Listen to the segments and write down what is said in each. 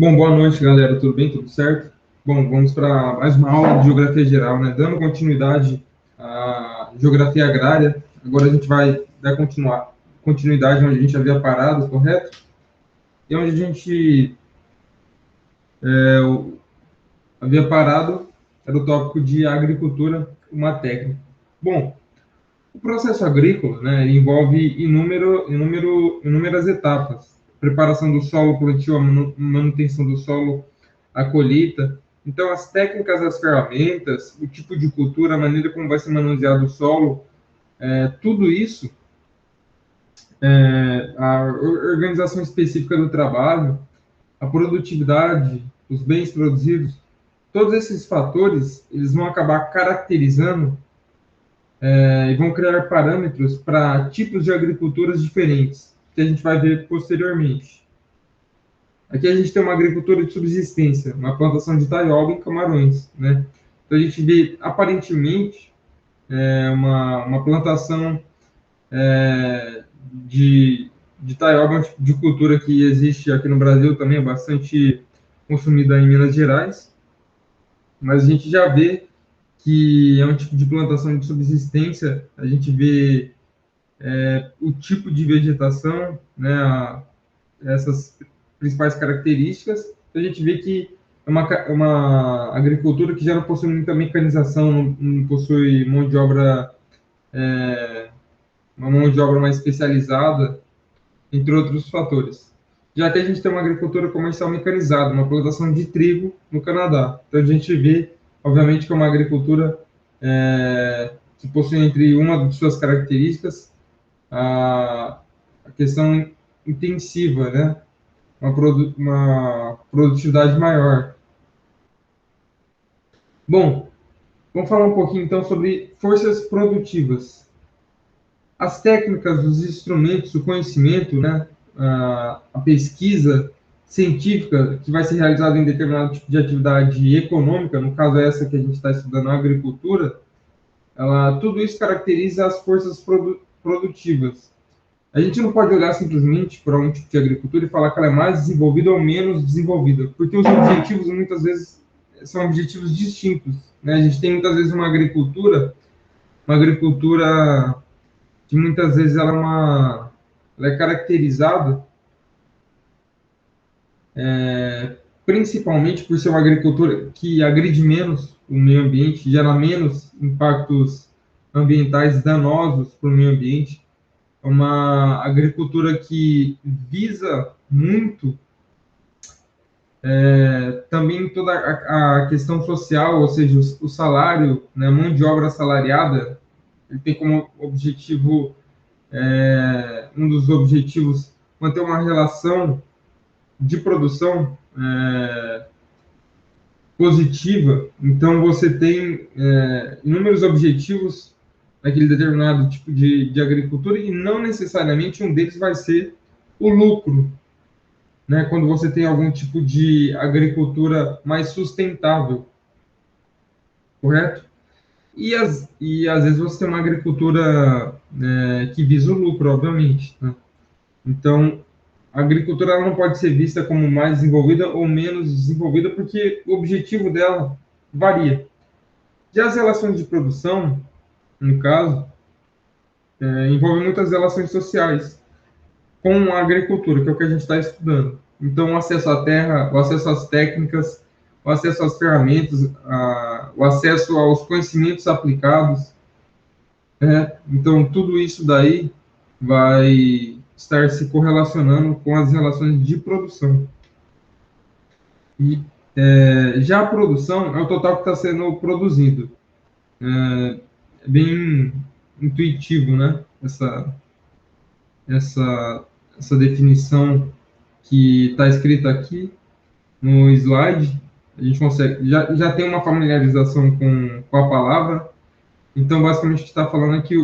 Bom, boa noite, galera. Tudo bem? Tudo certo? Bom, vamos para mais uma aula de Geografia Geral, né? Dando continuidade à Geografia Agrária. Agora a gente vai dar continuidade onde a gente havia parado, correto? E onde a gente havia parado era o tópico de agricultura, uma técnica. Bom, o processo agrícola, né, ele envolve inúmeras etapas. Preparação do solo, plantio, a manutenção do solo, a colheita. Então, as técnicas, as ferramentas, o tipo de cultura, a maneira como vai ser manuseado o solo, tudo isso, a organização específica do trabalho, a produtividade, os bens produzidos, todos esses fatores, eles vão acabar caracterizando e vão criar parâmetros para tipos de agriculturas diferentes, que a gente vai ver posteriormente. Aqui a gente tem uma agricultura de subsistência, uma plantação de taioba em Camarões, né? Então a gente vê, aparentemente, uma plantação de taioba, um tipo de cultura que existe aqui no Brasil também, é bastante consumida em Minas Gerais, mas a gente já vê que é um tipo de plantação de subsistência, a gente vê o tipo de vegetação, né, essas principais características, a gente vê que é uma agricultura que já não possui muita mecanização, não possui mão de obra, uma mão de obra mais especializada, entre outros fatores. Já que a gente tem uma agricultura comercial mecanizada, uma plantação de trigo no Canadá. Então a gente vê, obviamente, que é uma agricultura que possui entre uma de suas características a questão intensiva, né? Uma produtividade maior. Bom, vamos falar um pouquinho então sobre forças produtivas. As técnicas, os instrumentos, o conhecimento, né? A pesquisa científica que vai ser realizada em determinado tipo de atividade econômica, no caso essa que a gente está estudando, a agricultura, tudo isso caracteriza as forças produtivas. A gente não pode olhar simplesmente para um tipo de agricultura e falar que ela é mais desenvolvida ou menos desenvolvida, porque os objetivos muitas vezes são objetivos distintos, né? A gente tem muitas vezes uma agricultura que muitas vezes ela é caracterizada principalmente por ser uma agricultura que agride menos o meio ambiente, gera menos impactos ambientais danosos para o meio ambiente. É uma agricultura que visa muito também toda a questão social, ou seja, o salário, né, a mão de obra assalariada, ele tem como objetivo, um dos objetivos, manter uma relação de produção positiva. Então, você tem inúmeros objetivos naquele determinado tipo de agricultura e não necessariamente um deles vai ser o lucro, né, quando você tem algum tipo de agricultura mais sustentável, correto? E às vezes você tem uma agricultura que visa o lucro, obviamente, né? Então, a agricultura ela não pode ser vista como mais desenvolvida ou menos desenvolvida, porque o objetivo dela varia. Já as relações de produção, no caso, envolvem muitas relações sociais com a agricultura, que é o que a gente está estudando. Então, o acesso à terra, o acesso às técnicas, o acesso às ferramentas, o acesso aos conhecimentos aplicados, né? Então, tudo isso daí vai estar se correlacionando com as relações de produção. E já a produção é o total que está sendo produzido. É bem intuitivo, né? Essa definição que está escrita aqui no slide, a gente consegue, já tem uma familiarização com a palavra, então basicamente o que está falando é que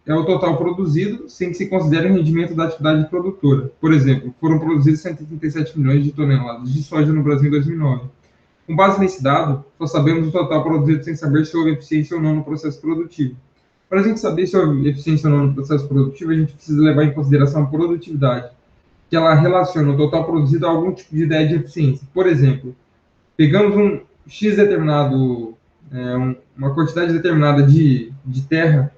é o total produzido sem que se considere o rendimento da atividade produtora. Por exemplo, foram produzidos 137 milhões de toneladas de soja no Brasil em 2009. Com base nesse dado, só sabemos o total produzido sem saber se houve eficiência ou não no processo produtivo. Para a gente saber se houve eficiência ou não no processo produtivo, a gente precisa levar em consideração a produtividade, que ela relaciona o total produzido a algum tipo de ideia de eficiência. Por exemplo, pegamos um X determinado, uma quantidade determinada de terra,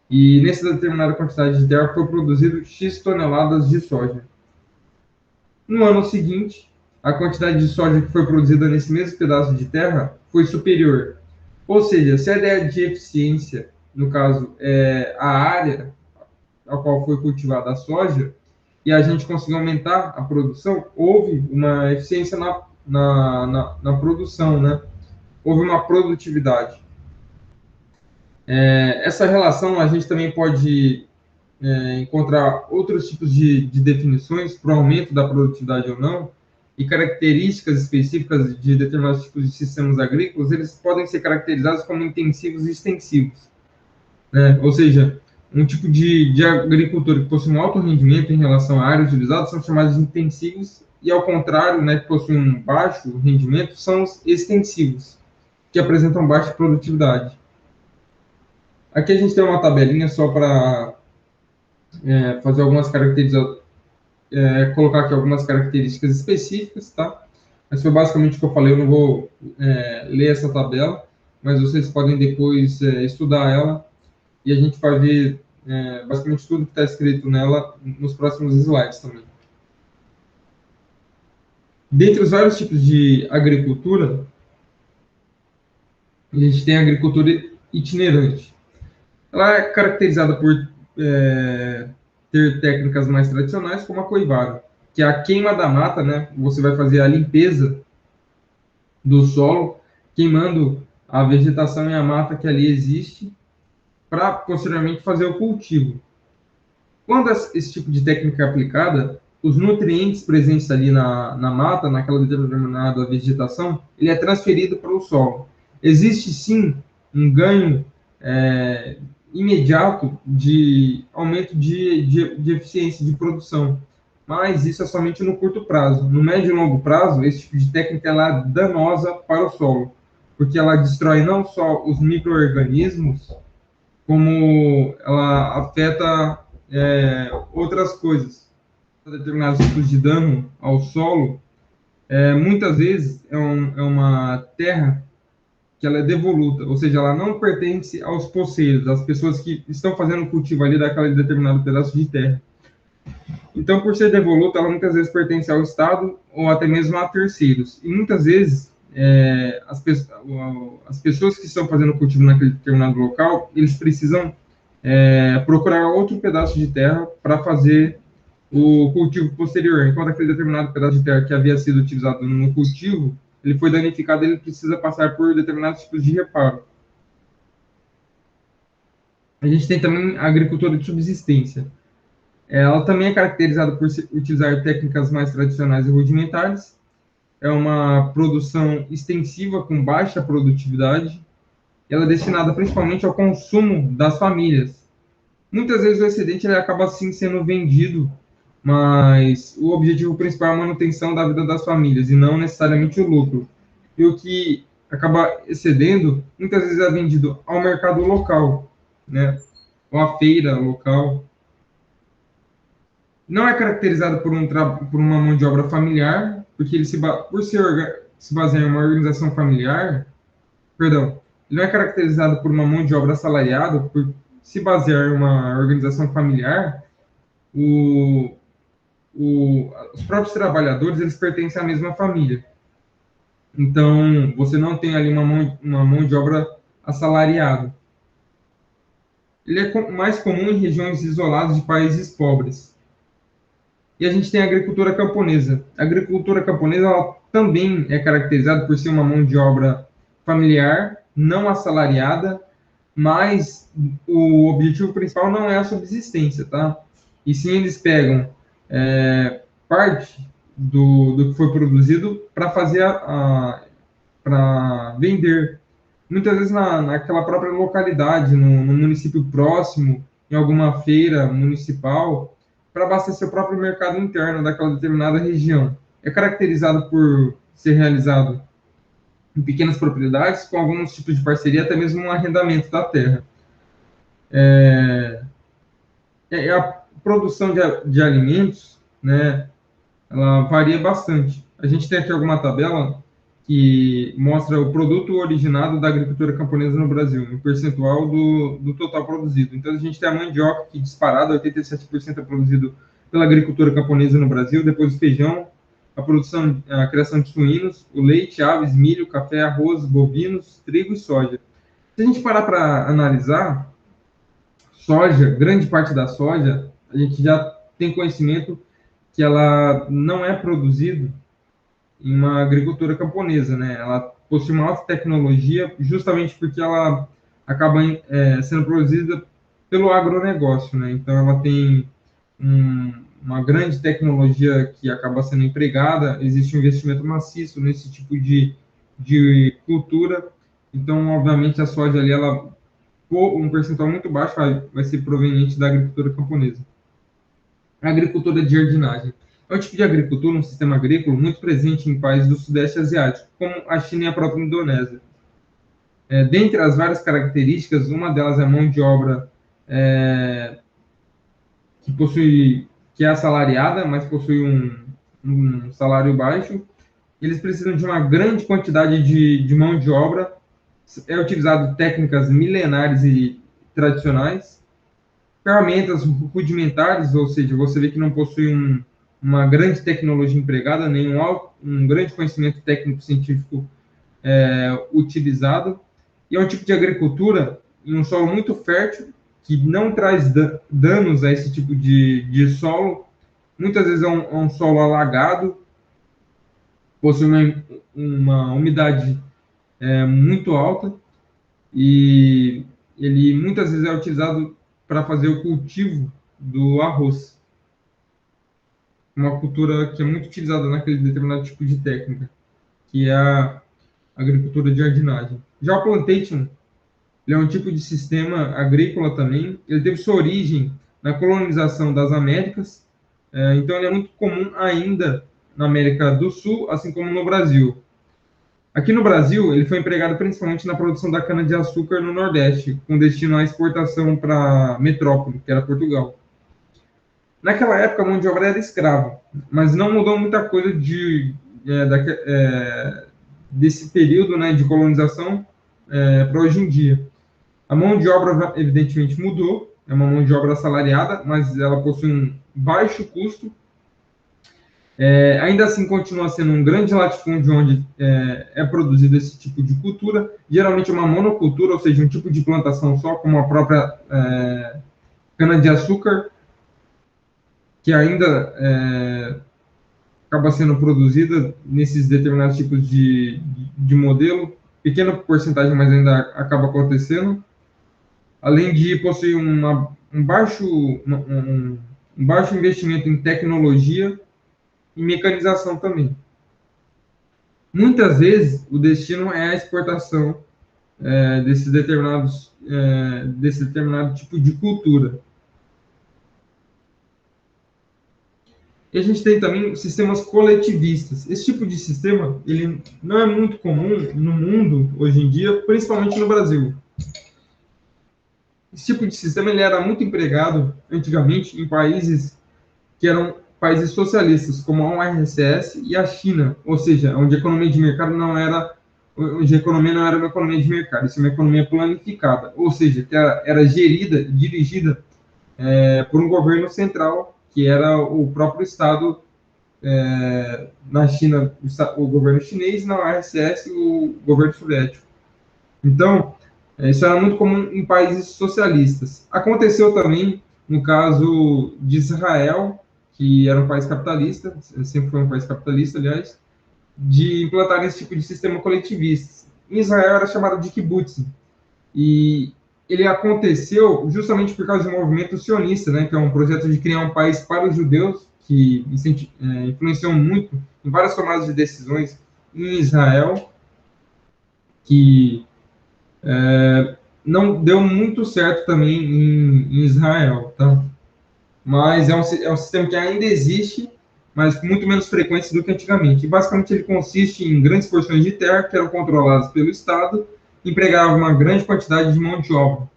e nessa determinada quantidade de terra foi produzido X toneladas de soja. No ano seguinte, a quantidade de soja que foi produzida nesse mesmo pedaço de terra foi superior. Ou seja, se a ideia de eficiência, no caso, é a área a qual foi cultivada a soja, e a gente conseguiu aumentar a produção, houve uma eficiência na produção, né? Houve uma produtividade. Essa relação a gente também pode encontrar outros tipos de definições para o aumento da produtividade ou não, e características específicas de determinados tipos de sistemas agrícolas, eles podem ser caracterizados como intensivos e extensivos, né? Ou seja, um tipo de agricultura que possui um alto rendimento em relação à área utilizada são chamados de intensivos, e ao contrário, né, que possuem um baixo rendimento, são os extensivos, que apresentam baixa produtividade. Aqui a gente tem uma tabelinha só para fazer algumas caracterizações, colocar aqui algumas características específicas, tá? Mas foi basicamente o que eu falei, eu não vou ler essa tabela, mas vocês podem depois estudar ela, e a gente vai ver basicamente tudo que está escrito nela nos próximos slides também. Dentre os vários tipos de agricultura, a gente tem a agricultura itinerante. Ela é caracterizada por ter técnicas mais tradicionais, como a coivara, que é a queima da mata, né? Você vai fazer a limpeza do solo, queimando a vegetação e a mata que ali existe, para posteriormente fazer o cultivo. Quando esse tipo de técnica é aplicada, os nutrientes presentes ali na mata, naquela determinada vegetação, ele é transferido para o solo. Existe sim um ganho imediato de aumento de eficiência de produção, mas isso é somente no curto prazo. No médio e longo prazo, esse tipo de técnica ela é danosa para o solo, porque ela destrói não só os micro-organismos, como ela afeta outras coisas. Determinados tipos de dano ao solo, muitas vezes é uma terra que ela é devoluta, ou seja, ela não pertence aos poceiros, às pessoas que estão fazendo o cultivo ali daquele determinado pedaço de terra. Então, por ser devoluta, ela muitas vezes pertence ao Estado ou até mesmo a terceiros. E muitas vezes, as pessoas que estão fazendo o cultivo naquele determinado local, eles precisam procurar outro pedaço de terra para fazer o cultivo posterior. Enquanto aquele determinado pedaço de terra que havia sido utilizado no cultivo, ele foi danificado, ele precisa passar por determinados tipos de reparo. A gente tem também a agricultura de subsistência. Ela também é caracterizada por utilizar técnicas mais tradicionais e rudimentares. É uma produção extensiva com baixa produtividade. Ela é destinada principalmente ao consumo das famílias. Muitas vezes o excedente ele acaba sim sendo vendido, mas o objetivo principal é a manutenção da vida das famílias e não necessariamente o lucro. E o que acaba excedendo, muitas vezes é vendido ao mercado local, né? Ou à feira local. Não é caracterizado por uma mão de obra familiar, porque ele se baseia em uma organização familiar, perdão, ele não é caracterizado por uma mão de obra assalariada, por se basear em uma organização familiar, os próprios trabalhadores, eles pertencem à mesma família. Então, você não tem ali uma mão de obra assalariada. Ele é mais comum em regiões isoladas de países pobres. E a gente tem a agricultura camponesa. A agricultura camponesa ela também é caracterizada por ser uma mão de obra familiar, não assalariada, mas o objetivo principal não é a subsistência, tá? E sim eles pegam parte do que foi produzido para fazer para vender. Muitas vezes naquela própria localidade, no município próximo, em alguma feira municipal, para abastecer o próprio mercado interno daquela determinada região. É caracterizado por ser realizado em pequenas propriedades, com alguns tipos de parceria, até mesmo um arrendamento da terra. A produção de alimentos, né, ela varia bastante. A gente tem aqui alguma tabela que mostra o produto originado da agricultura camponesa no Brasil, um percentual do total produzido. Então, a gente tem a mandioca, que disparada, 87% é produzido pela agricultura camponesa no Brasil, depois o feijão, a criação de suínos, o leite, aves, milho, café, arroz, bovinos, trigo e soja. Se a gente parar para analisar, soja, grande parte da soja, a gente já tem conhecimento que ela não é produzida em uma agricultura camponesa, né? Ela possui uma alta tecnologia justamente porque ela acaba sendo produzida pelo agronegócio, né? Então, ela tem uma grande tecnologia que acaba sendo empregada, existe um investimento maciço nesse tipo de cultura. Então, obviamente, a soja ali, ela, por um percentual muito baixo, vai ser proveniente da agricultura camponesa. A agricultura de jardinagem é um tipo de agricultura, um sistema agrícola muito presente em países do Sudeste Asiático, como a China e a própria Indonésia. Dentre as várias características, uma delas é a mão de obra que é assalariada, mas possui um salário baixo. Eles precisam de uma grande quantidade de mão de obra. É utilizado técnicas milenares e tradicionais, ferramentas rudimentares, ou seja, você vê que não possui uma grande tecnologia empregada, nem um grande conhecimento técnico-científico utilizado, e é um tipo de agricultura em um solo muito fértil, que não traz danos a esse tipo de solo. Muitas vezes é um solo alagado, possui uma umidade muito alta, e ele muitas vezes é utilizado para fazer o cultivo do arroz, uma cultura que é muito utilizada naquele determinado tipo de técnica, que é a agricultura de jardinagem. Já o plantation, ele é um tipo de sistema agrícola também. Ele teve sua origem na colonização das Américas, então ele é muito comum ainda na América do Sul, assim como no Brasil. Aqui no Brasil, ele foi empregado principalmente na produção da cana-de-açúcar no Nordeste, com destino à exportação para metrópole, que era Portugal. Naquela época, a mão de obra era escrava, mas não mudou muita coisa desse período, né, de colonização para hoje em dia. A mão de obra, evidentemente, mudou, é uma mão de obra assalariada, mas ela possui um baixo custo. Ainda assim, continua sendo um grande latifúndio onde é produzido esse tipo de cultura, geralmente uma monocultura, ou seja, um tipo de plantação só, como a própria cana-de-açúcar, que ainda acaba sendo produzida nesses determinados tipos de modelo, pequena porcentagem, mas ainda acaba acontecendo, além de possuir um baixo investimento em tecnologia e mecanização também. Muitas vezes, o destino é a exportação desse determinado tipo de cultura. E a gente tem também sistemas coletivistas. Esse tipo de sistema, ele não é muito comum no mundo, hoje em dia, principalmente no Brasil. Esse tipo de sistema ele era muito empregado, antigamente, em países que eram países socialistas, como a URSS e a China, ou seja, onde a economia de mercado não era uma economia de mercado, isso é uma economia planificada, ou seja, que era gerida, dirigida por um governo central, que era o próprio Estado, na China, o governo chinês, na URSS, o governo soviético. Então, isso era muito comum em países socialistas. Aconteceu também no caso de Israel, que era um país capitalista, sempre foi um país capitalista, aliás, de implantar esse tipo de sistema coletivista. Em Israel era chamado de kibbutz, e ele aconteceu justamente por causa do movimento sionista, né, que é um projeto de criar um país para os judeus, que influenciou muito em várias tomadas de decisões em Israel, que não deu muito certo também em Israel, tá? Mas é um sistema que ainda existe, mas com muito menos frequência do que antigamente. E basicamente ele consiste em grandes porções de terra que eram controladas pelo Estado, empregava uma grande quantidade de mão de obra.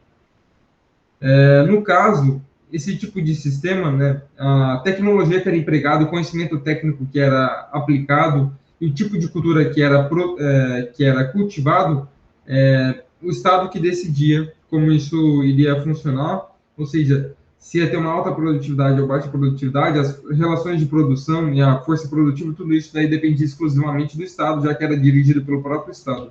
No caso, esse tipo de sistema, né, a tecnologia que era empregada, o conhecimento técnico que era aplicado e o tipo de cultura que era cultivado, o Estado que decidia como isso iria funcionar, ou seja, se ia ter uma alta produtividade ou baixa produtividade, as relações de produção e a força produtiva, tudo isso daí dependia exclusivamente do Estado, já que era dirigido pelo próprio Estado.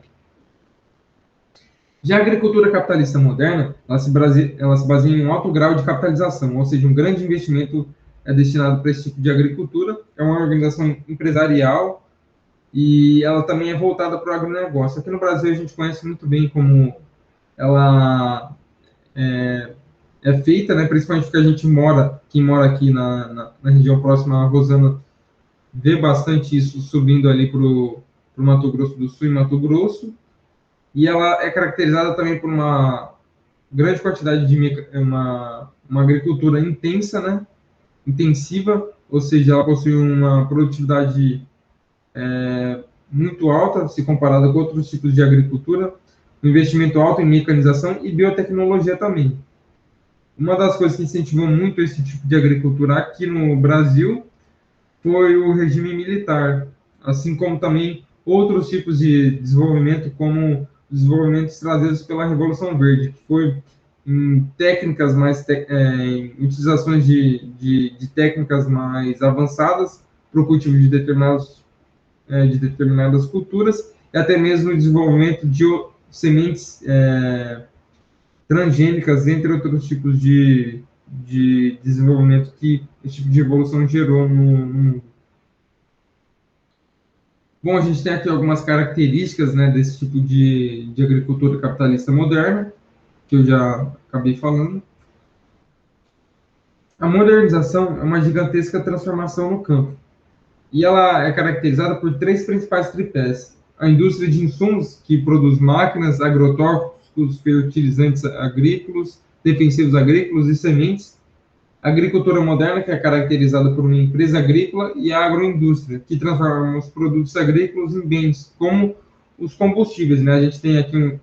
Já a agricultura capitalista moderna, ela se baseia em um alto grau de capitalização, ou seja, um grande investimento é destinado para esse tipo de agricultura, é uma organização empresarial e ela também é voltada para o agronegócio. Aqui no Brasil a gente conhece muito bem como ela é feita, né, principalmente porque a gente mora, quem mora aqui na região próxima à Rosana, vê bastante isso subindo ali para o Mato Grosso do Sul e Mato Grosso, e ela é caracterizada também por uma grande quantidade de uma agricultura intensa, né, intensiva, ou seja, ela possui uma produtividade muito alta, se comparada com outros tipos de agricultura, um investimento alto em mecanização e biotecnologia também. Uma das coisas que incentivou muito esse tipo de agricultura aqui no Brasil foi o regime militar, assim como também outros tipos de desenvolvimento, como desenvolvimentos trazidos pela Revolução Verde, que foi em técnicas em utilizações de técnicas mais avançadas para o cultivo de determinadas culturas, e até mesmo o desenvolvimento de sementes transgênicas, entre outros tipos de desenvolvimento que esse tipo de evolução gerou no mundo. Bom, a gente tem aqui algumas características, né, desse tipo de agricultura capitalista moderna, que eu já acabei falando. A modernização é uma gigantesca transformação no campo, e ela é caracterizada por três principais tripés: a indústria de insumos, que produz máquinas, agrotóxicos, fertilizantes agrícolas, defensivos agrícolas e sementes; a agricultura moderna, que é caracterizada por uma empresa agrícola; e a agroindústria, que transforma os produtos agrícolas em bens, como os combustíveis, né? A gente tem aqui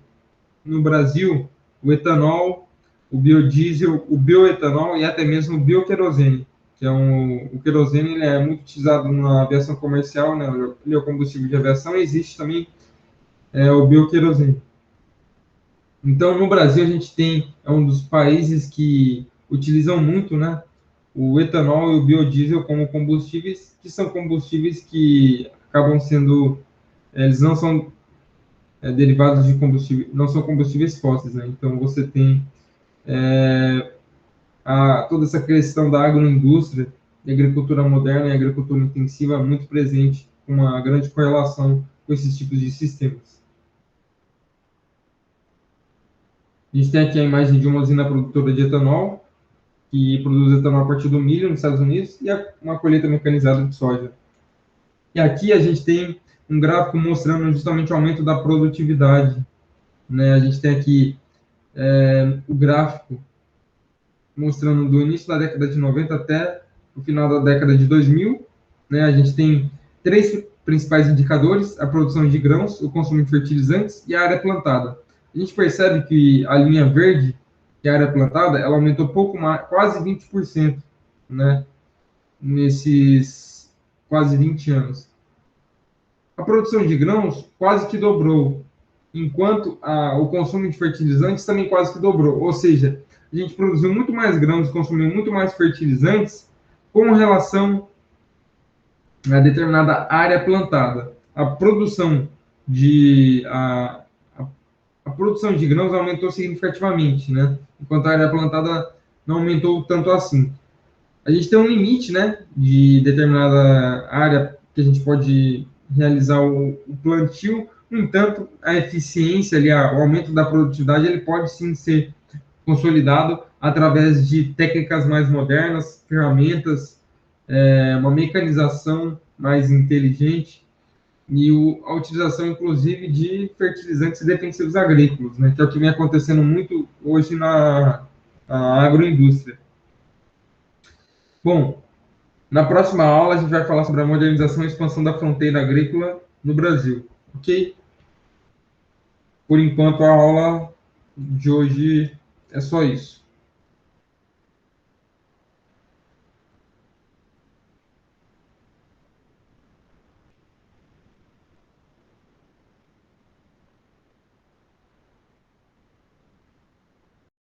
no Brasil o etanol, o biodiesel, o bioetanol e até mesmo o bioquerosene, que é o querosene. Ele é muito utilizado na aviação comercial, né? Ele é o combustível de aviação, e existe também o bioquerosene. Então, no Brasil, a gente é um dos países que utilizam muito, né, o etanol e o biodiesel como combustíveis, que são combustíveis que acabam sendo, eles não são derivados de combustível, não são combustíveis fósseis, né? Então, você tem toda essa questão da agroindústria, de agricultura moderna e agricultura intensiva muito presente, com uma grande correlação com esses tipos de sistemas. A gente tem aqui a imagem de uma usina produtora de etanol, que produz etanol a partir do milho nos Estados Unidos, e uma colheita mecanizada de soja. E aqui a gente tem um gráfico mostrando justamente o aumento da produtividade, né? A gente tem aqui o gráfico mostrando do início da década de 90 até o final da década de 2000, né? A gente tem três principais indicadores: a produção de grãos, o consumo de fertilizantes e a área plantada. A gente percebe que a linha verde, que é a área plantada, ela aumentou pouco mais, quase 20%, né, nesses quase 20 anos. A produção de grãos quase que dobrou, enquanto o consumo de fertilizantes também quase que dobrou. Ou seja, a gente produziu muito mais grãos, consumiu muito mais fertilizantes com relação a determinada área plantada. A produção a produção de grãos aumentou significativamente, né? Enquanto a área plantada não aumentou tanto assim. A gente tem um limite, né, de determinada área que a gente pode realizar o plantio. No entanto, a eficiência ali, o aumento da produtividade, ele pode sim ser consolidado através de técnicas mais modernas, ferramentas, uma mecanização mais inteligente e a utilização, inclusive, de fertilizantes e defensivos agrícolas, né, que é o que vem acontecendo muito hoje na agroindústria. Bom, na próxima aula a gente vai falar sobre a modernização e expansão da fronteira agrícola no Brasil, ok? Por enquanto, a aula de hoje é só isso.